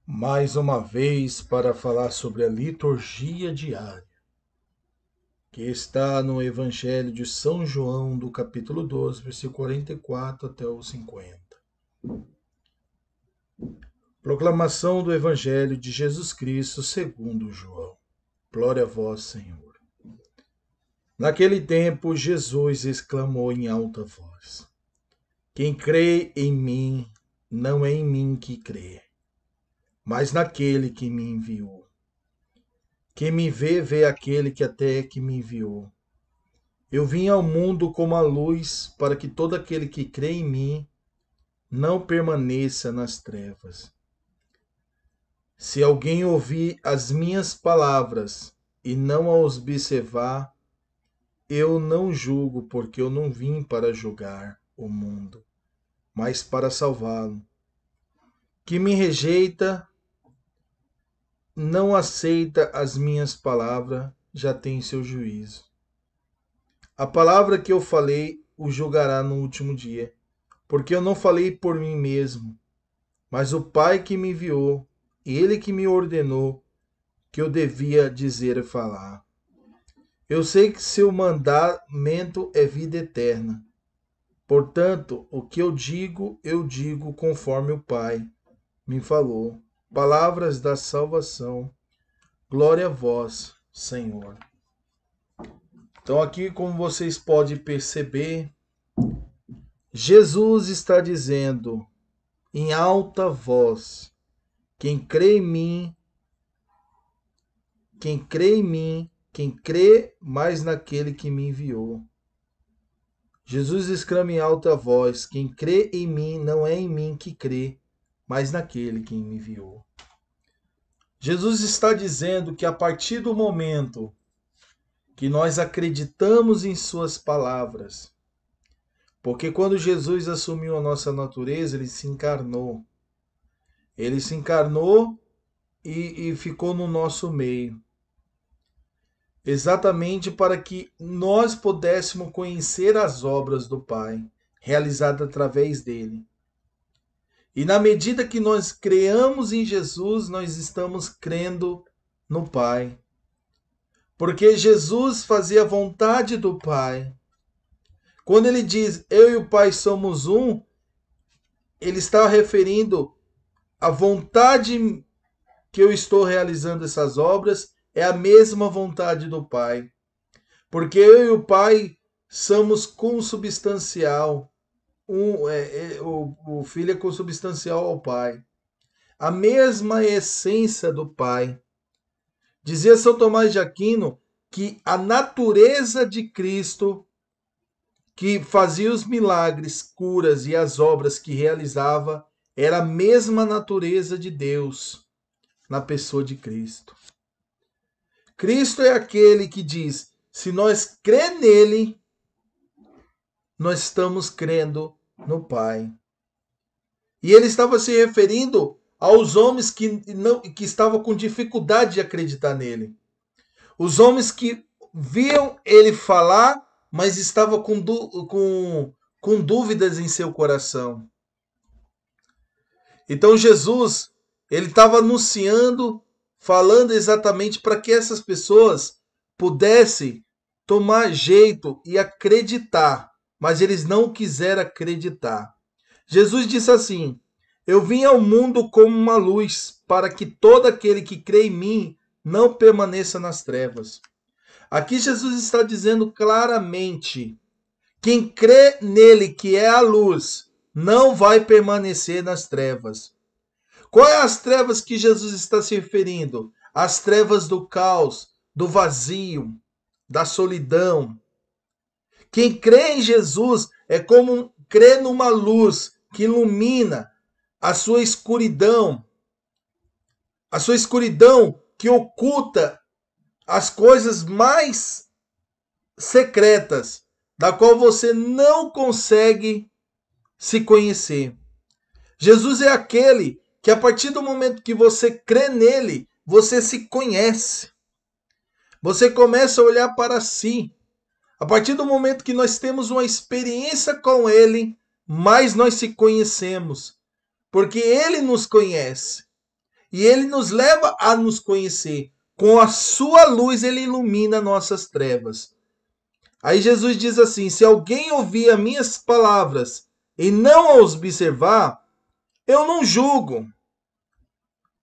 Mais uma vez para falar sobre a liturgia diária, que está no Evangelho de São João, do capítulo 12, versículo 44 até o 50. Proclamação do Evangelho de Jesus Cristo segundo João. Glória a vós, Senhor. Naquele tempo, Jesus exclamou em alta voz: Quem crê em mim, não é em mim que crê, mas naquele que me enviou. Quem me vê, vê aquele que até que me enviou. Eu vim ao mundo como a luz, para que todo aquele que crê em mim não permaneça nas trevas. Se alguém ouvir as minhas palavras e não as observar, eu não julgo, porque eu não vim para julgar o mundo, mas para salvá-lo. Que me rejeita, não aceita as minhas palavras, já tem seu juízo. A palavra que eu falei o julgará no último dia, porque eu não falei por mim mesmo, mas o Pai que me enviou, ele que me ordenou que eu devia dizer e falar. Eu sei que seu mandamento é vida eterna. Portanto, o que eu digo conforme o Pai me falou. Palavras da salvação. Glória a vós, Senhor. Então aqui, como vocês podem perceber, Jesus está dizendo em alta voz: quem crê quem crê mais naquele que me enviou. Jesus exclama em alta voz: quem crê em mim, não é em mim que crê, mas naquele que me enviou. Jesus está dizendo que a partir do momento que nós acreditamos em suas palavras, porque quando Jesus assumiu a nossa natureza, ele se encarnou. Ele se encarnou e ficou no nosso meio. Exatamente para que nós pudéssemos conhecer as obras do Pai, realizadas através dele. E na medida que nós creamos em Jesus, nós estamos crendo no Pai. Porque Jesus fazia a vontade do Pai. Quando ele diz, eu e o Pai somos um, ele está referindo à vontade que eu estou realizando essas obras, é a mesma vontade do Pai. Porque eu e o Pai somos consubstancial. O Filho é consubstancial ao Pai. A mesma essência do Pai. Dizia São Tomás de Aquino que a natureza de Cristo, que fazia os milagres, curas e as obras que realizava, era a mesma natureza de Deus na pessoa de Cristo. Cristo é aquele que diz, se nós crê nele, nós estamos crendo no Pai. E ele estava se referindo aos homens que estavam com dificuldade de acreditar nele. Os homens que viam ele falar, mas estavam com dúvidas em seu coração. Então Jesus, ele estava anunciando, falando exatamente para que essas pessoas pudessem tomar jeito e acreditar, mas eles não quiseram acreditar. Jesus disse assim: eu vim ao mundo como uma luz, para que todo aquele que crê em mim não permaneça nas trevas. Aqui Jesus está dizendo claramente: quem crê nele, que é a luz, não vai permanecer nas trevas. Quais é as trevas que Jesus está se referindo? As trevas do caos, do vazio, da solidão. Quem crê em Jesus é como crer numa luz que ilumina a sua escuridão que oculta as coisas mais secretas, da qual você não consegue se conhecer. Jesus é aquele que, a partir do momento que você crê nele, você se conhece. Você começa a olhar para si. A partir do momento que nós temos uma experiência com ele, mais nós se conhecemos. Porque ele nos conhece. e ele nos leva a nos conhecer. Com a sua luz ele ilumina nossas trevas. Aí Jesus diz assim: se alguém ouvir as minhas palavras e não as observar, eu não julgo,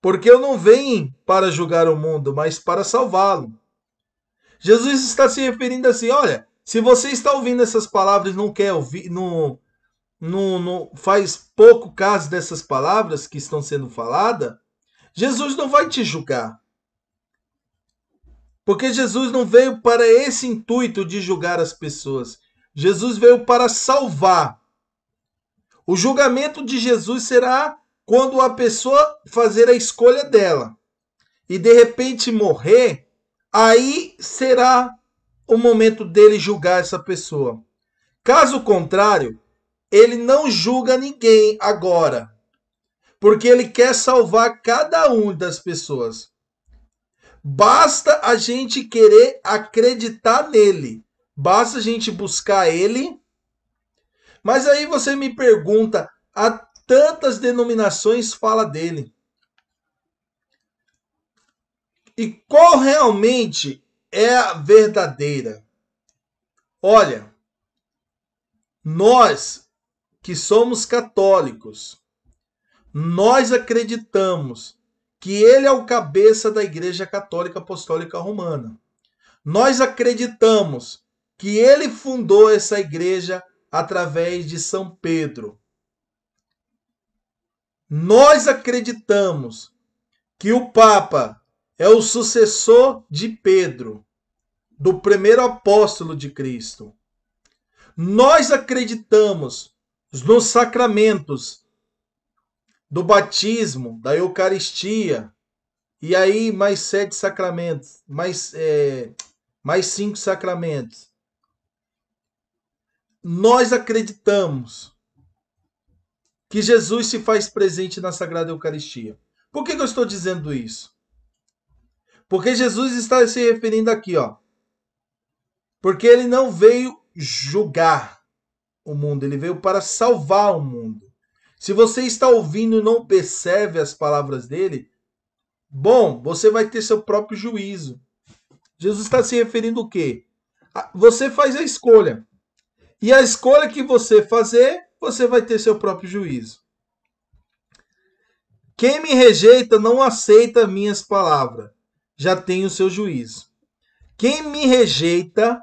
porque eu não venho para julgar o mundo, mas para salvá-lo. Jesus está se referindo assim: olha, se você está ouvindo essas palavras e não quer ouvir, não faz pouco caso dessas palavras que estão sendo faladas, Jesus não vai te julgar. Porque Jesus não veio para esse intuito de julgar as pessoas. Jesus veio para salvar. O julgamento de Jesus será quando a pessoa fazer a escolha dela e de repente morrer, aí será o momento dele julgar essa pessoa. Caso contrário, ele não julga ninguém agora, porque ele quer salvar cada uma das pessoas. Basta a gente querer acreditar nele. Basta a gente buscar ele. Mas aí você me pergunta, há tantas denominações fala dele. E qual realmente é a verdadeira? Olha, nós que somos católicos, nós acreditamos que ele é o cabeça da Igreja Católica Apostólica Romana. Nós acreditamos que ele fundou essa igreja através de São Pedro. Nós acreditamos que o Papa é o sucessor de Pedro, do primeiro apóstolo de Cristo. Nós acreditamos nos sacramentos do batismo, da Eucaristia, e aí mais 7 sacramentos, mais 5 sacramentos. Nós acreditamos que Jesus se faz presente na Sagrada Eucaristia. Por que eu estou dizendo isso? Porque Jesus está se referindo aqui, ó. Porque ele não veio julgar o mundo, ele veio para salvar o mundo. Se você está ouvindo e não percebe as palavras dele, bom, você vai ter seu próprio juízo. Jesus está se referindo o quê? Você faz a escolha. E a escolha que você fazer, você vai ter seu próprio juízo. Quem me rejeita não aceita minhas palavras, já tem o seu juízo. Quem me rejeita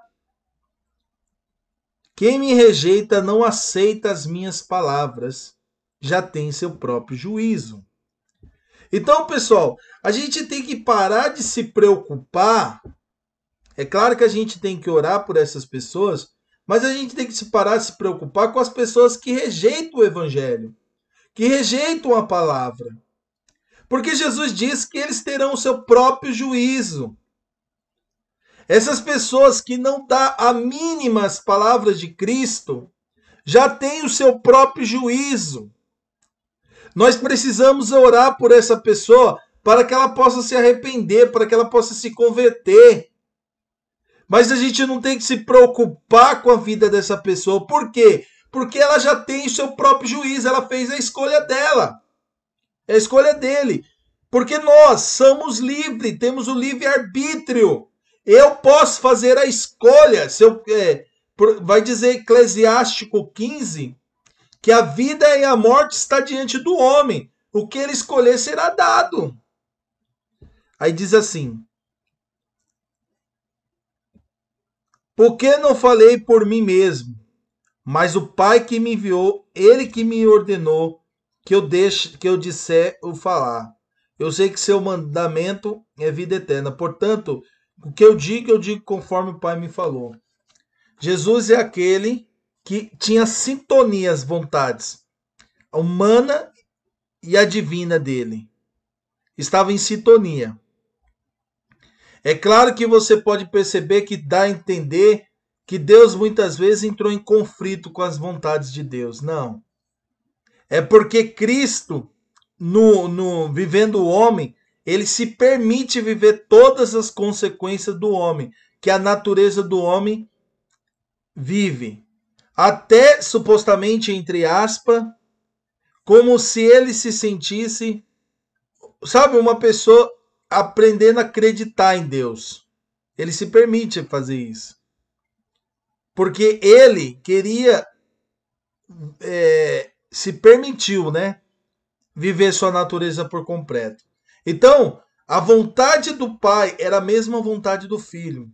não aceita as minhas palavras, já tem seu próprio juízo. Então, pessoal, a gente tem que parar de se preocupar. É claro que a gente tem que orar por essas pessoas, mas a gente tem que parar de se preocupar com as pessoas que rejeitam o evangelho, que rejeitam a palavra. Porque Jesus diz que eles terão o seu próprio juízo. Essas pessoas que não dão a mínima as palavras de Cristo, já têm o seu próprio juízo. Nós precisamos orar por essa pessoa para que ela possa se arrepender, para que ela possa se converter. Mas a gente não tem que se preocupar com a vida dessa pessoa. Por quê? Porque ela já tem o seu próprio juízo, ela fez a escolha dela. É a escolha dele. Porque nós somos livres, temos o livre-arbítrio. Eu posso fazer a escolha. Vai dizer Eclesiástico 15, que a vida e a morte está diante do homem. O que ele escolher será dado. Aí diz assim: por que não falei por mim mesmo? Mas o Pai que me enviou, ele que me ordenou que eu disser o falar. Eu sei que seu mandamento é vida eterna. Portanto, o que eu digo conforme o Pai me falou. Jesus é aquele que tinha sintonia, as vontades, a humana e a divina dele. Estava em sintonia. É claro que você pode perceber que dá a entender que Deus muitas vezes entrou em conflito com as vontades de Deus. Não. É porque Cristo, vivendo o homem, ele se permite viver todas as consequências do homem, que a natureza do homem vive. Até, supostamente, entre aspas, como se ele se sentisse sabe, uma pessoa aprendendo a acreditar em Deus. Ele se permite fazer isso. Porque ele queria, se permitiu, né? Viver sua natureza por completo. Então, a vontade do pai era a mesma vontade do filho.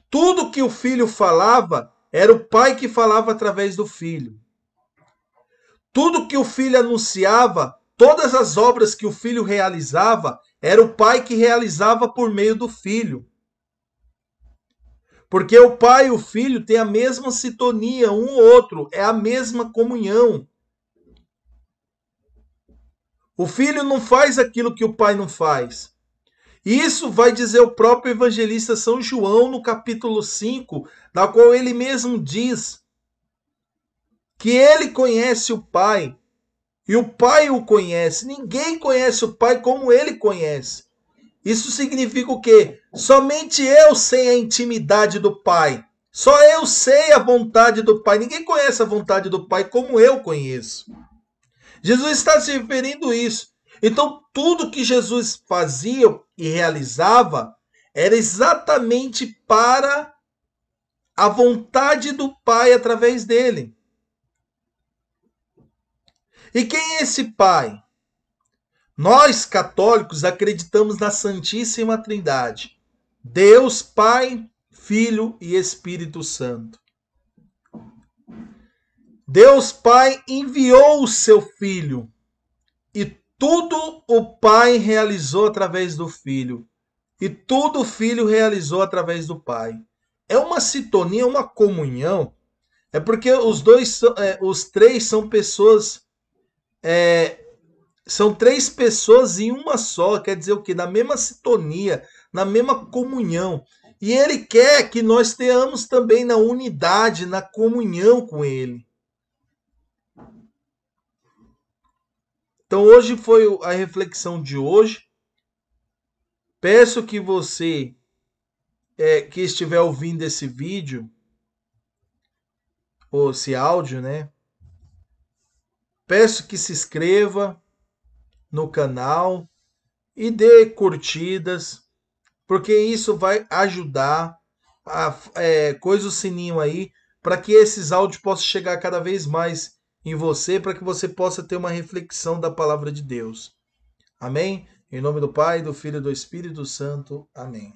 Tudo que o filho falava, era o pai que falava através do filho. Tudo que o filho anunciava, todas as obras que o filho realizava, era o pai que realizava por meio do filho. Porque o pai e o filho têm a mesma sintonia, um ou outro, é a mesma comunhão. O filho não faz aquilo que o pai não faz. Isso vai dizer o próprio evangelista São João no capítulo 5, na qual ele mesmo diz que ele conhece o Pai e o Pai o conhece. Ninguém conhece o Pai como ele conhece. Isso significa o quê? Somente eu sei a intimidade do Pai. Só eu sei a vontade do Pai. Ninguém conhece a vontade do Pai como eu conheço. Jesus está se referindo a isso. Então, tudo que Jesus fazia e realizava era exatamente para a vontade do Pai através dele. E quem é esse Pai? Nós, católicos, acreditamos na Santíssima Trindade. Deus, Pai, Filho e Espírito Santo. Deus Pai enviou o seu Filho e tudo o Pai realizou através do Filho. E tudo o Filho realizou através do Pai. É uma sintonia, uma comunhão. É porque os três são pessoas, são três pessoas em uma só. Quer dizer o quê? Na mesma sintonia, na mesma comunhão. E Ele quer que nós tenhamos também na unidade, na comunhão com Ele. Então hoje foi a reflexão de hoje. Peço que você que estiver ouvindo esse vídeo, ou esse áudio, né? Peço que se inscreva no canal e dê curtidas, porque isso vai ajudar coisa o sininho aí, para que esses áudios possam chegar cada vez mais em você, para que você possa ter uma reflexão da palavra de Deus. Amém? Em nome do Pai, do Filho e do Espírito Santo. Amém.